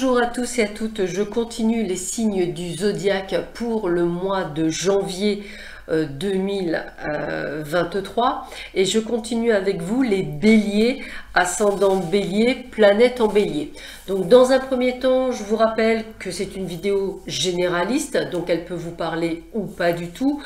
Bonjour à tous et à toutes, je continue les signes du zodiaque pour le mois de janvier 2023 et je continue avec vous les béliers, ascendant bélier, planète en bélier. Donc dans un premier temps, je vous rappelle que c'est une vidéo généraliste, donc elle peut vous parler ou pas du tout.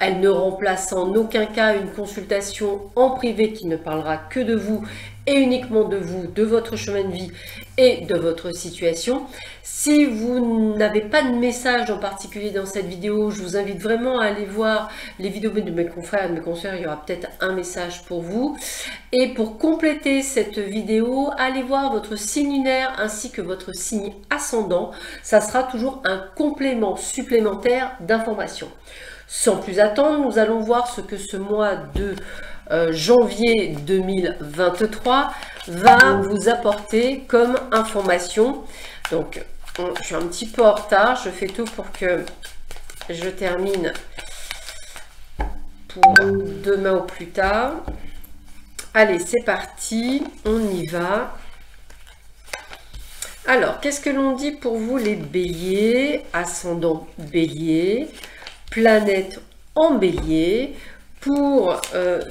Elle ne remplace en aucun cas une consultation en privé qui ne parlera que de vous et uniquement de vous, de votre chemin de vie et de votre situation. Si vous n'avez pas de message en particulier dans cette vidéo, je vous invite vraiment à aller voir les vidéos de mes confrères et de mes consoeurs, il y aura peut-être un message pour vous. Et pour compléter cette vidéo, allez voir votre signe lunaire ainsi que votre signe ascendant. Ça sera toujours un complément supplémentaire d'informations. Sans plus attendre, nous allons voir ce que ce mois de janvier 2023 va vous apporter comme information. Donc, je suis un petit peu en retard, je fais tout pour que je termine pour demain ou plus tard. Allez, c'est parti, on y va. Alors, qu'est-ce que l'on dit pour vous les béliers, ascendant bélier, planète en bélier, pour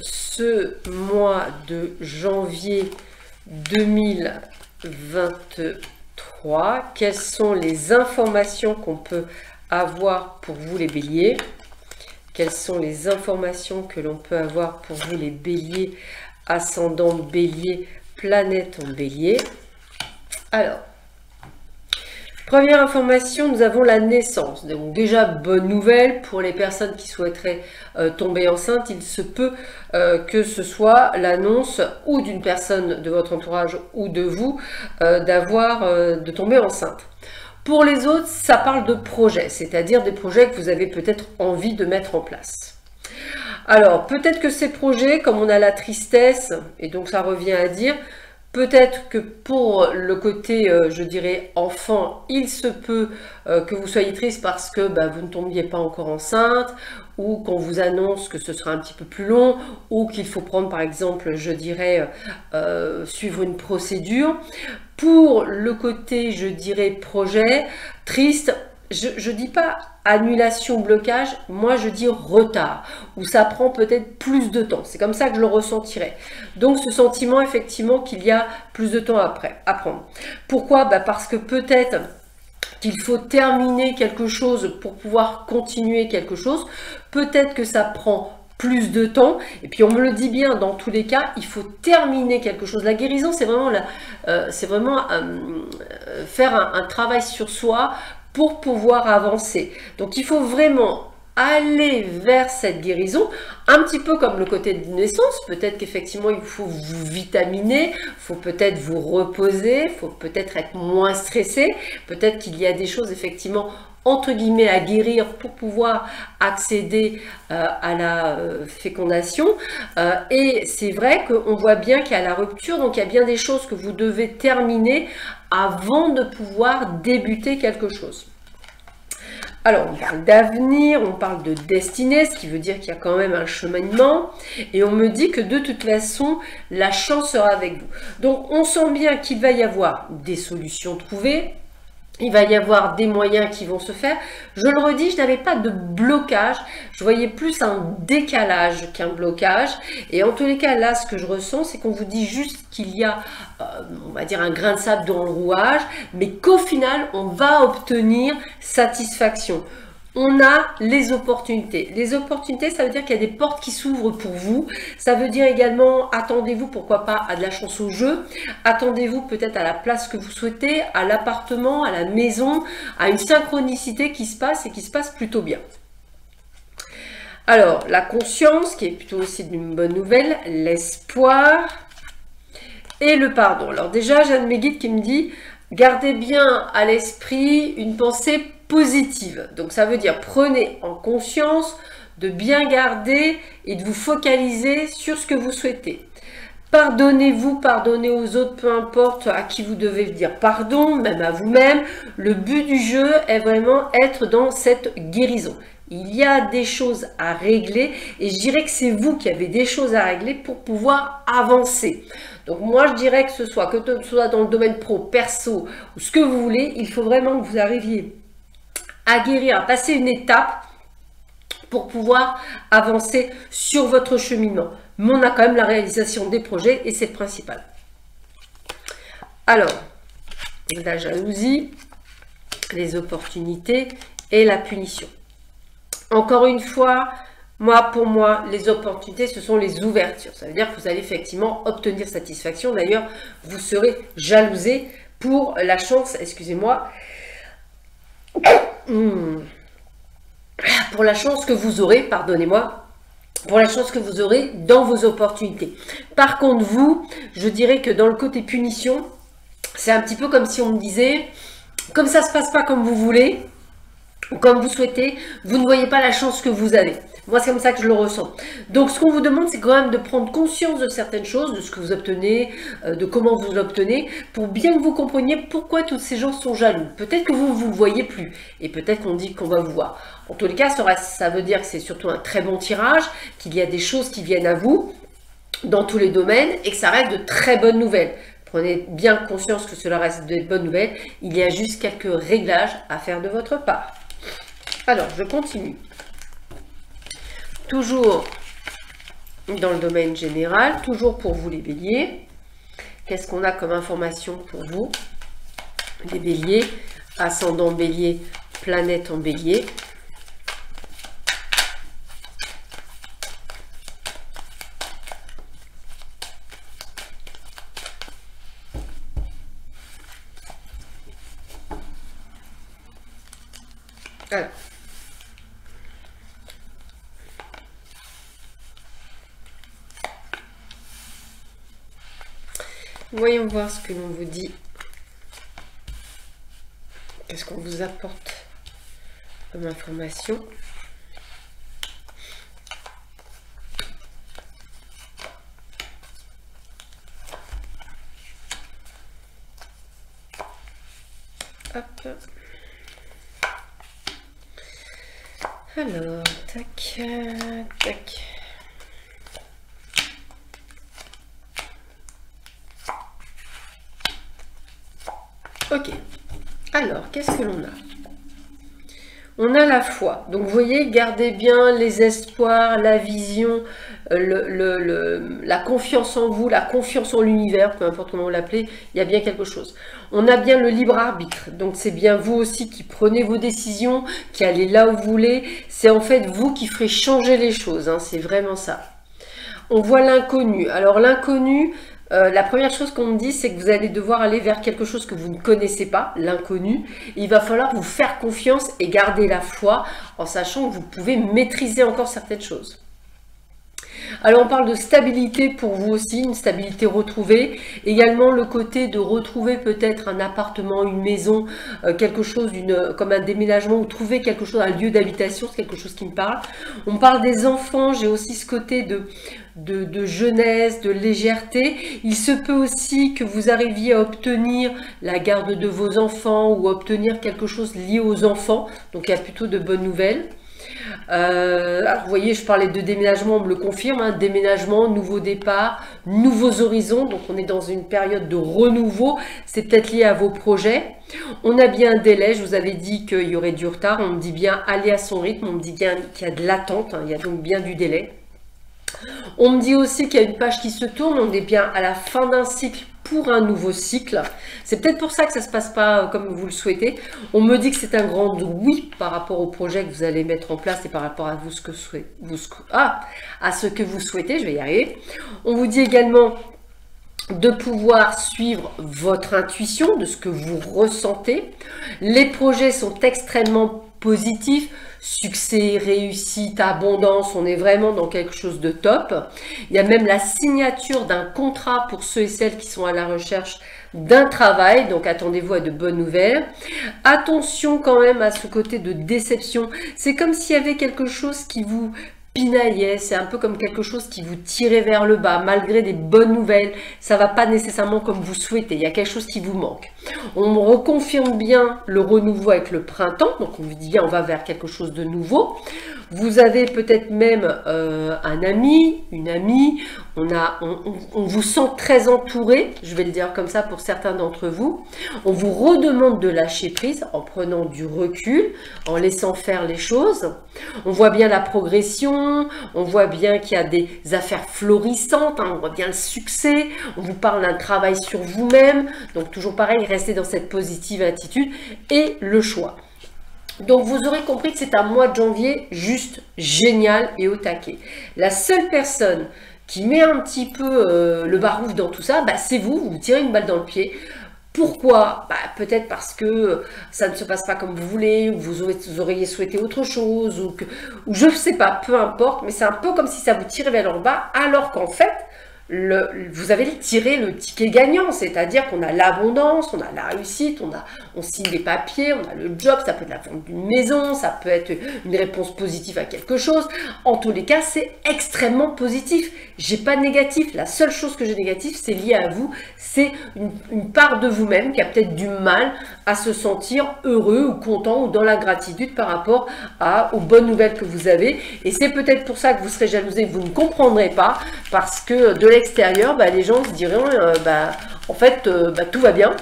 ce mois de janvier 2023, quelles sont les informations qu'on peut avoir pour vous les béliers? Quelles sont les informations que l'on peut avoir pour vous les béliers, ascendant bélier, planète en bélier? Alors, première information, nous avons la naissance. Donc déjà, bonne nouvelle pour les personnes qui souhaiteraient tomber enceinte. Il se peut que ce soit l'annonce ou d'une personne de votre entourage ou de vous de tomber enceinte. Pour les autres, ça parle de projets, c'est-à-dire des projets que vous avez peut-être envie de mettre en place. Alors, peut-être que ces projets, comme on a la tristesse, et donc ça revient à dire, peut-être que pour le côté, je dirais, enfant, il se peut que vous soyez triste parce que vous ne tombiez pas encore enceinte, ou qu'on vous annonce que ce sera un petit peu plus long, ou qu'il faut prendre, par exemple, je dirais, suivre une procédure. Pour le côté, je dirais, projet, triste, je ne dis pas annulation, blocage, moi je dis retard, où ça prend peut-être plus de temps. C'est comme ça que je le ressentirais. Donc ce sentiment, effectivement, qu'il y a plus de temps à prendre. Pourquoi? Parce que peut-être qu'il faut terminer quelque chose pour pouvoir continuer quelque chose. Peut-être que ça prend plus de temps, et puis on me le dit bien, dans tous les cas, il faut terminer quelque chose. La guérison, c'est vraiment, faire un travail sur soi pour pouvoir avancer. Donc il faut vraiment aller vers cette guérison, un petit peu comme le côté de naissance. Peut-être qu'effectivement il faut vous vitaminer, il faut peut-être vous reposer, il faut peut-être être moins stressé, peut-être qu'il y a des choses effectivement entre guillemets à guérir pour pouvoir accéder à la fécondation, et c'est vrai qu'on voit bien qu'il y a la rupture, donc il y a bien des choses que vous devez terminer avant de pouvoir débuter quelque chose. Alors, on parle d'avenir, on parle de destinée, ce qui veut dire qu'il y a quand même un cheminement. Et on me dit que de toute façon, la chance sera avec vous. Donc, on sent bien qu'il va y avoir des solutions trouvées. Il va y avoir des moyens qui vont se faire. Je le redis, je n'avais pas de blocage. Je voyais plus un décalage qu'un blocage. Et en tous les cas, là, ce que je ressens, c'est qu'on vous dit juste qu'il y a, on va dire, un grain de sable dans le rouage, mais qu'au final, on va obtenir satisfaction. On a les opportunités. Les opportunités, ça veut dire qu'il y a des portes qui s'ouvrent pour vous. Ça veut dire également, attendez-vous, pourquoi pas, à de la chance au jeu. Attendez-vous peut-être à la place que vous souhaitez, à l'appartement, à la maison, à une synchronicité qui se passe et qui se passe plutôt bien. Alors, la conscience, qui est plutôt aussi une bonne nouvelle, l'espoir et le pardon. Alors déjà, j'ai un de mes guides qui me dit, gardez bien à l'esprit une pensée positive. Donc ça veut dire prenez en conscience de bien garder et de vous focaliser sur ce que vous souhaitez. Pardonnez-vous, pardonnez aux autres, peu importe à qui vous devez dire pardon, même à vous-même. Le but du jeu est vraiment être dans cette guérison. Il y a des choses à régler et je dirais que c'est vous qui avez des choses à régler pour pouvoir avancer. Donc moi je dirais que ce soit dans le domaine pro, perso ou ce que vous voulez, il faut vraiment que vous arriviez à guérir, à passer une étape pour pouvoir avancer sur votre cheminement. Mais on a quand même la réalisation des projets et c'est le principal. Alors, la jalousie, les opportunités et la punition. Encore une fois, pour moi, les opportunités, ce sont les ouvertures. Ça veut dire que vous allez effectivement obtenir satisfaction. D'ailleurs, vous serez jalousé pour la chance, excusez-moi, pour la chance que vous aurez, pardonnez-moi, pour la chance que vous aurez dans vos opportunités. Par contre, vous, je dirais que dans le côté punition, c'est un petit peu comme si on me disait, comme ça ne se passe pas comme vous voulez, ou comme vous souhaitez, vous ne voyez pas la chance que vous avez. Moi, c'est comme ça que je le ressens. Donc, ce qu'on vous demande, c'est quand même de prendre conscience de certaines choses, de ce que vous obtenez, de comment vous l'obtenez, pour bien que vous compreniez pourquoi tous ces gens sont jaloux. Peut-être que vous ne vous le voyez plus, et peut-être qu'on dit qu'on va vous voir. En tous les cas, ça veut dire que c'est surtout un très bon tirage, qu'il y a des choses qui viennent à vous, dans tous les domaines, et que ça reste de très bonnes nouvelles. Prenez bien conscience que cela reste de bonnes nouvelles. Il y a juste quelques réglages à faire de votre part. Alors, je continue. Toujours dans le domaine général, toujours pour vous les béliers. Qu'est-ce qu'on a comme information pour vous? Les béliers, ascendant bélier, planète en bélier. Alors. Voyons voir ce que l'on vous dit. Qu'est-ce qu'on vous apporte comme information? Hop. Alors, tac, tac. Ok, alors, qu'est-ce que l'on a? On a la foi. Donc, vous voyez, gardez bien les espoirs, la vision, la confiance en vous, la confiance en l'univers, peu importe comment vous l'appelez, il y a bien quelque chose. On a bien le libre arbitre. Donc, c'est bien vous aussi qui prenez vos décisions, qui allez là où vous voulez. C'est en fait vous qui ferez changer les choses, hein, c'est vraiment ça. On voit l'inconnu. Alors, l'inconnu... la première chose qu'on me dit, c'est que vous allez devoir aller vers quelque chose que vous ne connaissez pas, l'inconnu. Il va falloir vous faire confiance et garder la foi en sachant que vous pouvez maîtriser encore certaines choses. Alors on parle de stabilité pour vous aussi, une stabilité retrouvée. Également le côté de retrouver peut-être un appartement, une maison, quelque chose comme un déménagement ou trouver quelque chose, un lieu d'habitation, c'est quelque chose qui me parle. On parle des enfants, j'ai aussi ce côté de jeunesse, de légèreté. Il se peut aussi que vous arriviez à obtenir la garde de vos enfants ou obtenir quelque chose lié aux enfants. Donc il y a plutôt de bonnes nouvelles. Alors vous voyez, je parlais de déménagement, on me le confirme, hein, déménagement, nouveau départ, nouveaux horizons, donc on est dans une période de renouveau, c'est peut-être lié à vos projets. On a bien un délai, je vous avais dit qu'il y aurait du retard, on me dit bien aller à son rythme, on me dit bien qu'il y a de l'attente, hein, il y a donc bien du délai. On me dit aussi qu'il y a une page qui se tourne, on est bien à la fin d'un cycle pour un nouveau cycle. C'est peut-être pour ça que ça ne se passe pas comme vous le souhaitez. On me dit que c'est un grand oui par rapport au projet que vous allez mettre en place et par rapport à vous, à ce que vous souhaitez, je vais y arriver. On vous dit également de pouvoir suivre votre intuition, de ce que vous ressentez. Les projets sont extrêmement positifs. Succès, réussite, abondance, on est vraiment dans quelque chose de top. Il y a même la signature d'un contrat pour ceux et celles qui sont à la recherche d'un travail, donc attendez-vous à de bonnes nouvelles. Attention quand même à ce côté de déception, c'est comme s'il y avait quelque chose qui vous pinaillait, c'est un peu comme quelque chose qui vous tirait vers le bas, malgré des bonnes nouvelles, ça va pas nécessairement comme vous souhaitez, il y a quelque chose qui vous manque. On me reconfirme bien le renouveau avec le printemps, donc on vous dit bien on va vers quelque chose de nouveau. Vous avez peut-être même un ami, une amie, on vous sent très entouré, je vais le dire comme ça pour certains d'entre vous. On vous redemande de lâcher prise en prenant du recul, en laissant faire les choses. On voit bien la progression, on voit bien qu'il y a des affaires florissantes, hein, on voit bien le succès, on vous parle d'un travail sur vous-même. Donc toujours pareil, restez dans cette positive attitude et le choix. Donc vous aurez compris que c'est un mois de janvier juste génial et au taquet. La seule personne qui met un petit peu le barouf dans tout ça, bah, c'est vous, vous tirez une balle dans le pied. Pourquoi? Bah, peut-être parce que ça ne se passe pas comme vous voulez, ou vous auriez souhaité autre chose, ou je ne sais pas, peu importe, mais c'est un peu comme si ça vous tirait vers le bas, alors qu'en fait, vous avez tiré le ticket gagnant, c'est-à-dire qu'on a l'abondance, on a la réussite, on signe des papiers, on a le job, ça peut être la vente d'une maison, ça peut être une réponse positive à quelque chose. En tous les cas, c'est extrêmement positif. J'ai pas de négatif. La seule chose que j'ai négative, c'est lié à vous. C'est une part de vous-même qui a peut-être du mal à se sentir heureux ou content ou dans la gratitude par rapport aux bonnes nouvelles que vous avez. Et c'est peut-être pour ça que vous serez jalousé, vous ne comprendrez pas, parce que de l'extérieur, bah, les gens se diront, en fait, tout va bien.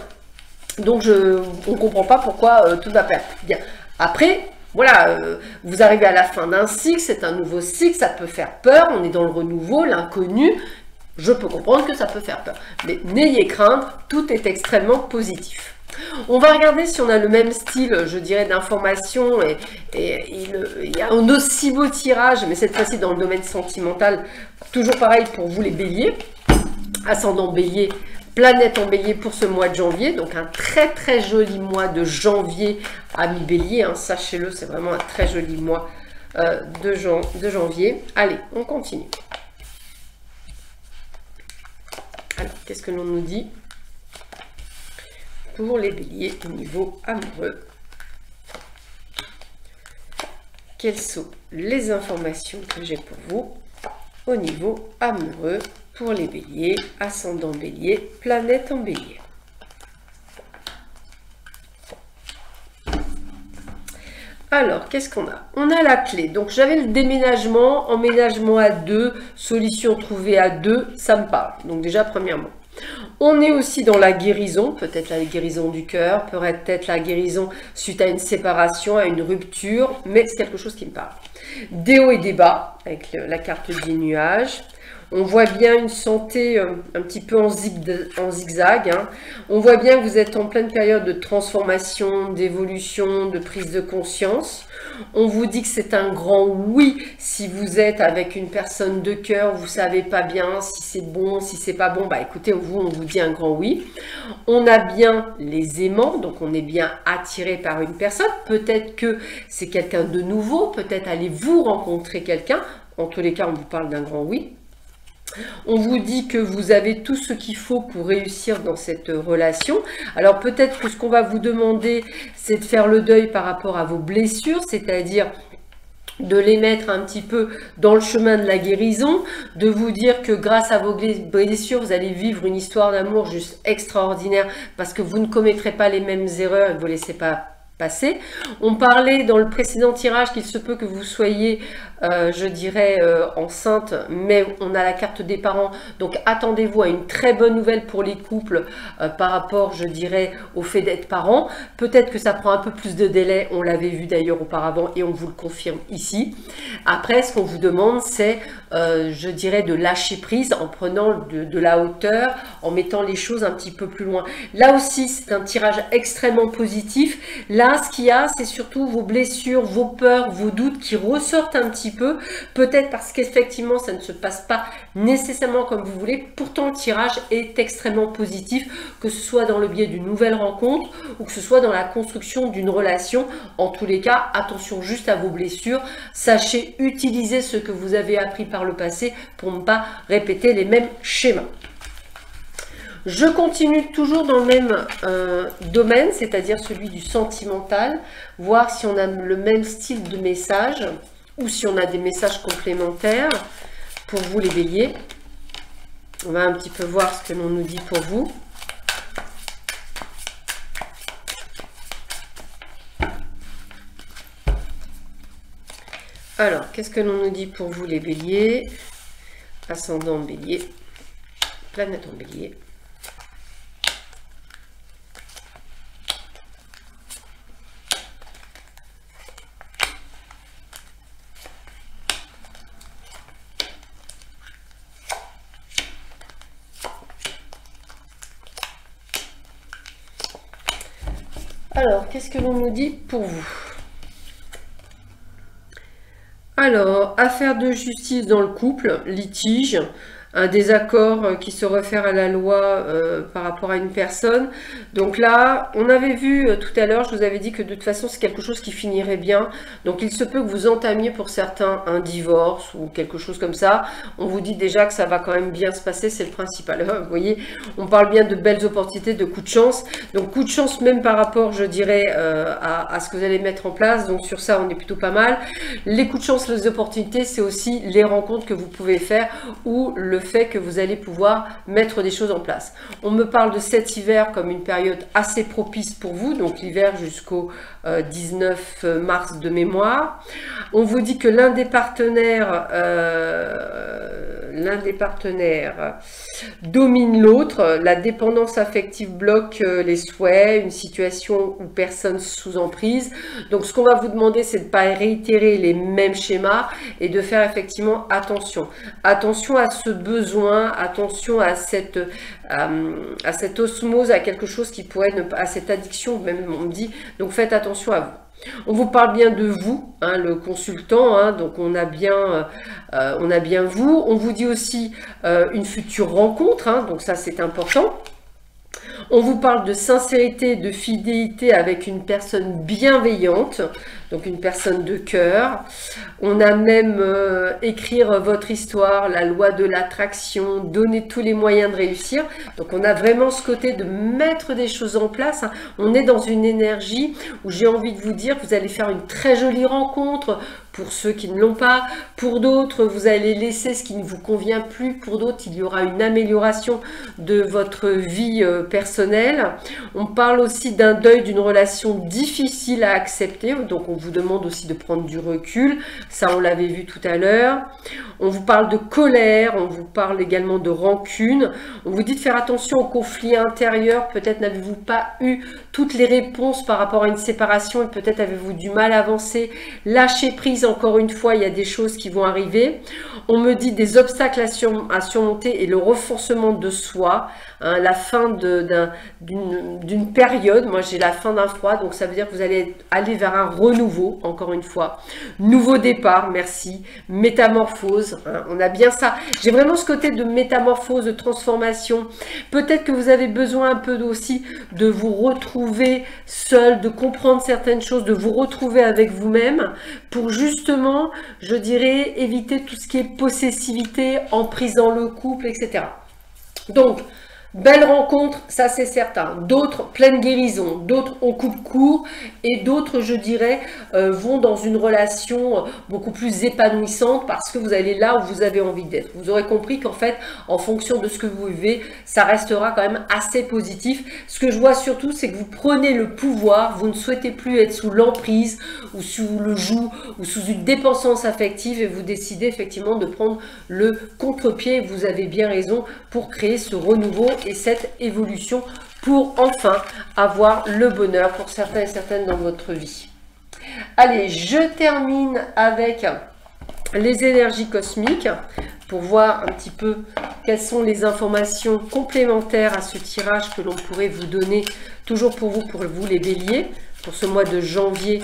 Donc, on ne comprend pas pourquoi tout va bien. Après, voilà, vous arrivez à la fin d'un cycle, c'est un nouveau cycle, ça peut faire peur, on est dans le renouveau, l'inconnu. Je peux comprendre que ça peut faire peur. Mais n'ayez crainte, tout est extrêmement positif. On va regarder si on a le même style, je dirais, d'information et il y a un aussi beau tirage, mais cette fois-ci dans le domaine sentimental. Toujours pareil pour vous les béliers, ascendant bélier, planète en bélier pour ce mois de janvier. Donc un très très joli mois de janvier, amis bélier, hein, sachez-le, c'est vraiment un très joli mois de janvier. Allez, on continue. Alors, qu'est-ce que l'on nous dit pour les béliers au niveau amoureux? Quelles sont les informations que j'ai pour vous au niveau amoureux pour les béliers, ascendant bélier, planète en bélier? Alors, qu'est-ce qu'on a? On a la clé. Donc, j'avais le déménagement, emménagement à deux, solution trouvée à deux, ça me parle. Donc, déjà, premièrement. On est aussi dans la guérison, peut-être la guérison du cœur, peut-être la guérison suite à une séparation, à une rupture, mais c'est quelque chose qui me parle. Des hauts et des bas, avec la carte du nuage. On voit bien une santé un petit peu en zigzag. Hein. On voit bien que vous êtes en pleine période de transformation, d'évolution, de prise de conscience. On vous dit que c'est un grand oui si vous êtes avec une personne de cœur, vous ne savez pas bien si c'est bon, si c'est pas bon. Bah écoutez, on vous dit un grand oui. On a bien les aimants, donc on est bien attiré par une personne. Peut-être que c'est quelqu'un de nouveau, peut-être allez-vous rencontrer quelqu'un. En tous les cas, on vous parle d'un grand oui. On vous dit que vous avez tout ce qu'il faut pour réussir dans cette relation. Alors peut-être que ce qu'on va vous demander, c'est de faire le deuil par rapport à vos blessures, c'est-à-dire de les mettre un petit peu dans le chemin de la guérison, de vous dire que grâce à vos blessures, vous allez vivre une histoire d'amour juste extraordinaire parce que vous ne commettrez pas les mêmes erreurs et que vous ne laissez pas passer. On parlait dans le précédent tirage qu'il se peut que vous soyez, je dirais, enceinte, mais on a la carte des parents, donc attendez-vous à une très bonne nouvelle pour les couples par rapport, je dirais, au fait d'être parents. Peut-être que ça prend un peu plus de délai, on l'avait vu d'ailleurs auparavant et on vous le confirme ici. Après, ce qu'on vous demande, c'est, je dirais, de lâcher prise en prenant de la hauteur, en mettant les choses un petit peu plus loin. Là aussi, c'est un tirage extrêmement positif. Là, ce qu'il y a, c'est surtout vos blessures, vos peurs, vos doutes qui ressortent un petit peu. Peut-être parce qu'effectivement, ça ne se passe pas nécessairement comme vous voulez. Pourtant, le tirage est extrêmement positif, que ce soit dans le biais d'une nouvelle rencontre ou que ce soit dans la construction d'une relation. En tous les cas, attention juste à vos blessures. Sachez utiliser ce que vous avez appris par le passé pour ne pas répéter les mêmes schémas. Je continue toujours dans le même domaine, c'est-à-dire celui du sentimental, voir si on a le même style de message ou si on a des messages complémentaires pour vous les béliers. On va un petit peu voir ce que l'on nous dit pour vous. Alors, qu'est-ce que l'on nous dit pour vous les béliers? Ascendant bélier, planète en bélier. Alors, qu'est-ce que l'on nous dit pour vous? Alors, affaire de justice dans le couple, litige, un désaccord qui se réfère à la loi par rapport à une personne. Donc là, on avait vu tout à l'heure, je vous avais dit que de toute façon, c'est quelque chose qui finirait bien. Donc il se peut que vous entamiez pour certains un divorce ou quelque chose comme ça. On vous dit déjà que ça va quand même bien se passer, c'est le principal. Vous voyez, on parle bien de belles opportunités, de coups de chance. Donc coup de chance même par rapport, je dirais, à ce que vous allez mettre en place. Donc sur ça, on est plutôt pas mal. Les coups de chance, les opportunités, c'est aussi les rencontres que vous pouvez faire ou le fait que vous allez pouvoir mettre des choses en place. On me parle de cet hiver comme une période assez propice pour vous, donc l'hiver jusqu'au 19 mars de mémoire. On vous dit que l'un des partenaires domine l'autre, la dépendance affective bloque les souhaits, une situation où personne sous emprise. Donc ce qu'on va vous demander, c'est de ne pas réitérer les mêmes schémas et de faire effectivement attention. Attention à ce besoin, attention à cette osmose, à quelque chose qui pourrait, à cette addiction, même on me dit, donc faites attention à vous. On vous parle bien de vous, hein, le consultant, hein, donc on a bien vous. On vous dit aussi une future rencontre, hein, donc ça c'est important. On vous parle de sincérité, de fidélité avec une personne bienveillante, donc une personne de cœur. On a même écrire votre histoire, la loi de l'attraction, donner tous les moyens de réussir. Donc on a vraiment ce côté de mettre des choses en place. On est dans une énergie où j'ai envie de vous dire que vous allez faire une très jolie rencontre. Pour ceux qui ne l'ont pas, pour d'autres, vous allez laisser ce qui ne vous convient plus. Pour d'autres, il y aura une amélioration de votre vie personnelle. On parle aussi d'un deuil d'une relation difficile à accepter. Donc, on vous demande aussi de prendre du recul. Ça, on l'avait vu tout à l'heure. On vous parle de colère. On vous parle également de rancune. On vous dit de faire attention aux conflits intérieurs. Peut-être n'avez-vous pas eu toutes les réponses par rapport à une séparation et peut-être avez-vous du mal à avancer. Lâcher prise. Encore une fois, il y a des choses qui vont arriver. On me dit des obstacles à surmonter et le renforcement de soi, hein, la fin d'une période. Moi, j'ai la fin d'un froid, donc ça veut dire que vous allez aller vers un renouveau, encore une fois. Nouveau départ, merci. Métamorphose, hein, on a bien ça. J'ai vraiment ce côté de métamorphose, de transformation. Peut-être que vous avez besoin un peu aussi de vous retrouver seul, de comprendre certaines choses, de vous retrouver avec vous-même pour justement, je dirais, éviter tout ce qui est possessivité, emprise dans le couple, etc. Donc, belle rencontre, ça c'est certain. D'autres, pleine guérison. D'autres, on coupe court. Et d'autres, je dirais, vont dans une relation beaucoup plus épanouissante parce que vous allez là où vous avez envie d'être. Vous aurez compris qu'en fait, en fonction de ce que vous vivez, ça restera quand même assez positif. Ce que je vois surtout, c'est que vous prenez le pouvoir. Vous ne souhaitez plus être sous l'emprise ou sous le joug ou sous une dépendance affective et vous décidez effectivement de prendre le contre-pied. Vous avez bien raison pour créer ce renouveau et cette évolution pour enfin avoir le bonheur pour certains et certaines dans votre vie. Allez, je termine avec les énergies cosmiques pour voir un petit peu quelles sont les informations complémentaires à ce tirage que l'on pourrait vous donner, toujours pour vous les béliers, pour ce mois de janvier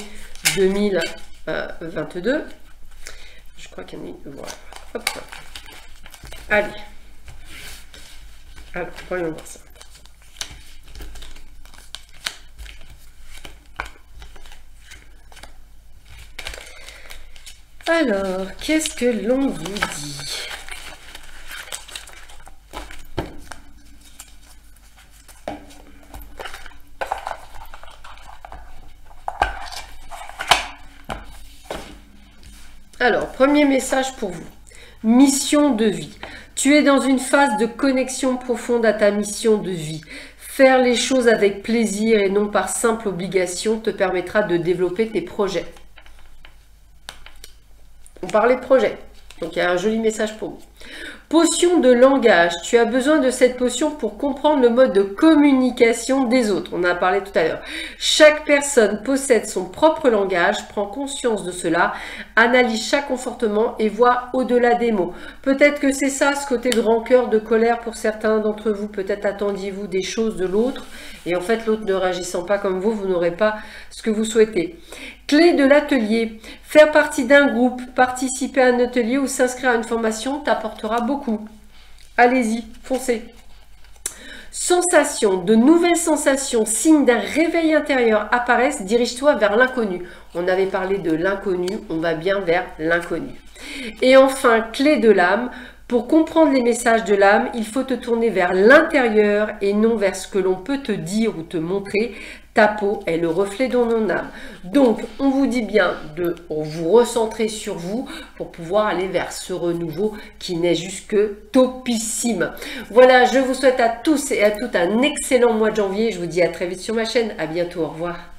2022. Je crois qu'il y en a une. Voilà. Hop. Allez. Alors, voyons voir ça. Alors, qu'est-ce que l'on vous dit? Alors, premier message pour vous. Mission de vie. Tu es dans une phase de connexion profonde à ta mission de vie. Faire les choses avec plaisir et non par simple obligation te permettra de développer tes projets. On parlait de projet, donc il y a un joli message pour vous. Potion de langage. Tu as besoin de cette potion pour comprendre le mode de communication des autres. On en a parlé tout à l'heure. Chaque personne possède son propre langage, prends conscience de cela, analyse chaque comportement et vois au-delà des mots. Peut-être que c'est ça, ce côté de rancœur, de colère pour certains d'entre vous. Peut-être attendiez-vous des choses de l'autre et en fait l'autre ne réagissant pas comme vous n'aurez pas ce que vous souhaitez. Clé de l'atelier. Faire partie d'un groupe, participer à un atelier ou s'inscrire à une formation t'apportera beaucoup. Allez-y, foncez. Sensation, de nouvelles sensations, signes d'un réveil intérieur apparaissent, dirige-toi vers l'inconnu. On avait parlé de l'inconnu, on va bien vers l'inconnu. Et enfin, clé de l'âme. Pour comprendre les messages de l'âme, il faut te tourner vers l'intérieur et non vers ce que l'on peut te dire ou te montrer. Ta peau est le reflet de ton âme. Donc, on vous dit bien de vous recentrer sur vous pour pouvoir aller vers ce renouveau qui n'est juste que topissime. Voilà, je vous souhaite à tous et à toutes un excellent mois de janvier. Je vous dis à très vite sur ma chaîne. À bientôt, au revoir.